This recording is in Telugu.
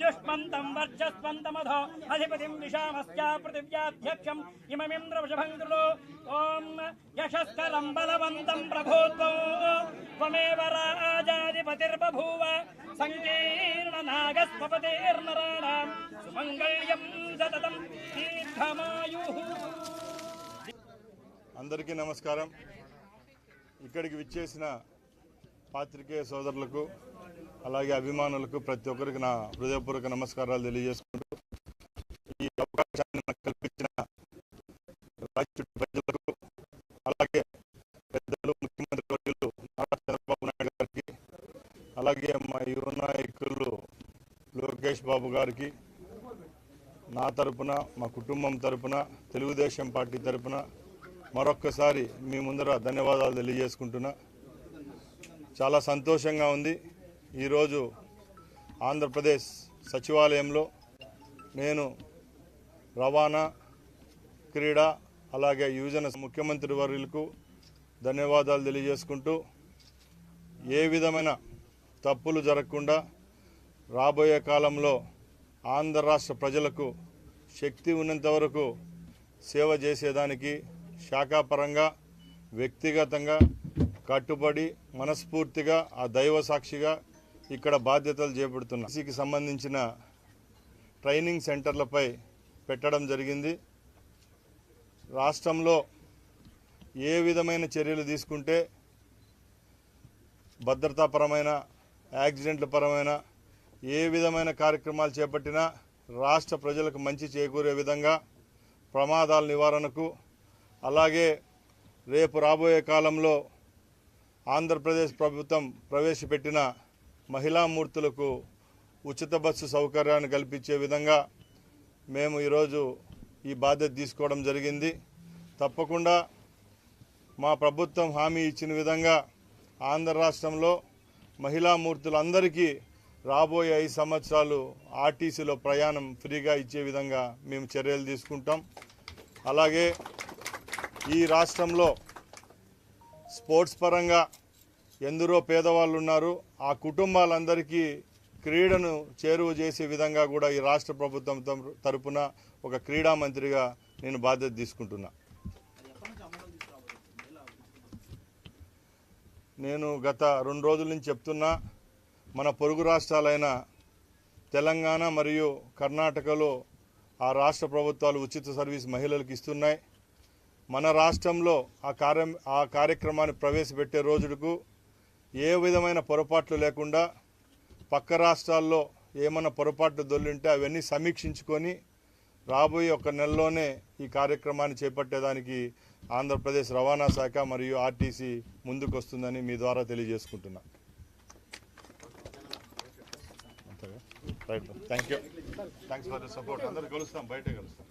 जुष्मन्तं वर्चस्वन्तमधो अधिपतिं विशामस्या पृथिव्याध्यक्षम् इममिन्द्रवृषभं कृतो ॐ यशस्करं बलवन्तं प्रभूत्वं त्वमेव राजाधिपतिर्बभूव संकीर्णनागस्वपतिर्नराणां सुमङ्गल्यं सततं दीर्घमायुः। అందరికీ నమస్కారం। ఇక్కడికి విచ్చేసిన పాత్రికేయ సోదరులకు అలాగే అభిమానులకు ప్రతి ఒక్కరికి నా హృదయపూర్వక నమస్కారాలు తెలియజేసుకుంటూ ఈ అవకాశాన్ని నాకు కల్పించిన రాష్ట్ర ప్రజలకు అలాగే పెద్దలు ముఖ్యమంత్రి వర్యులు నారా చంద్రబాబు నాయుడు గారికి అలాగే మా యువ నాయకులు లోకేష్ బాబు గారికి నా తరపున మా కుటుంబం తరపున తెలుగుదేశం పార్టీ తరపున మరొక్కసారి మీ ముందర ధన్యవాదాలు తెలియజేసుకుంటున్నా। చాలా సంతోషంగా ఉంది। ఈరోజు ఆంధ్రప్రదేశ్ సచివాలయంలో నేను రవాణా క్రీడా అలాగే యువజన ముఖ్యమంత్రి వర్యులకు ధన్యవాదాలు తెలియజేసుకుంటూ ఏ విధమైన తప్పులు జరగకుండా రాబోయే కాలంలో ఆంధ్ర రాష్ట్ర ప్రజలకు శక్తి ఉన్నంత వరకు సేవ చేసేదానికి శాఖాపరంగా వ్యక్తిగతంగా కట్టుబడి మనస్ఫూర్తిగా ఆ దైవ సాక్షిగా ఇక్కడ బాధ్యతలు చేపడుతున్నా। ఈసీకి సంబంధించిన ట్రైనింగ్ సెంటర్లపై పెట్టడం జరిగింది। రాష్ట్రంలో ఏ విధమైన చర్యలు తీసుకుంటే భద్రతాపరమైన యాక్సిడెంట్ల పరమైన ఏ విధమైన కార్యక్రమాలు చేపట్టినా రాష్ట్ర ప్రజలకు మంచి చేకూరే విధంగా ప్రమాదాల నివారణకు అలాగే రేపు రాబోయే కాలంలో ఆంధ్రప్రదేశ్ ప్రభుత్వం ప్రవేశపెట్టిన మహిళా మూర్తులకు ఉచిత బస్సు సౌకర్యాన్ని కల్పించే విధంగా మేము ఈరోజు ఈ బాధ్యత తీసుకోవడం జరిగింది। తప్పకుండా మా ప్రభుత్వం హామీ ఇచ్చిన విధంగా ఆంధ్ర రాష్ట్రంలో మహిళా మూర్తులందరికీ రాబోయే 5 సంవత్సరాలు ఆర్టీసీలో ప్రయాణం ఫ్రీగా ఇచ్చే విధంగా మేము చర్యలు తీసుకుంటాం। అలాగే ఈ రాష్ట్రంలో స్పోర్ట్స్ పరంగా ఎందరో పేదవాళ్ళు ఉన్నారు, ఆ కుటుంబాలందరికీ క్రీడను చేరువ చేసే విధంగా కూడా ఈ రాష్ట్ర ప్రభుత్వం తరపున ఒక క్రీడా మంత్రిగా నేను బాధ్యత తీసుకుంటున్నా। నేను గత 2 రోజుల నుంచి చెప్తున్నా, మన పొరుగు రాష్ట్రాలైన తెలంగాణ మరియు కర్ణాటకలో ఆ రాష్ట్ర ప్రభుత్వాలు ఉచిత సర్వీస్ మహిళలకు ఇస్తున్నాయి। మన రాష్ట్రంలో ఆ కార్యక్రమాన్ని ప్రవేశపెట్టే రోజుకు ఏ విధమైన పొరపాట్లు లేకుండా పక్క రాష్ట్రాల్లో ఏమైనా పొరపాట్లు దొల్లింటే అవన్నీ సమీక్షించుకొని రాబోయే 1 నెలలోనే ఈ కార్యక్రమాన్ని చేపట్టేదానికి ఆంధ్రప్రదేశ్ రవాణా శాఖ మరియు ఆర్టీసీ ముందుకు వస్తుందని మీ ద్వారా తెలియజేసుకుంటున్నా। Thank you, thanks for the support. అందరూ కలుస్తాం, బయట కలుస్తాం।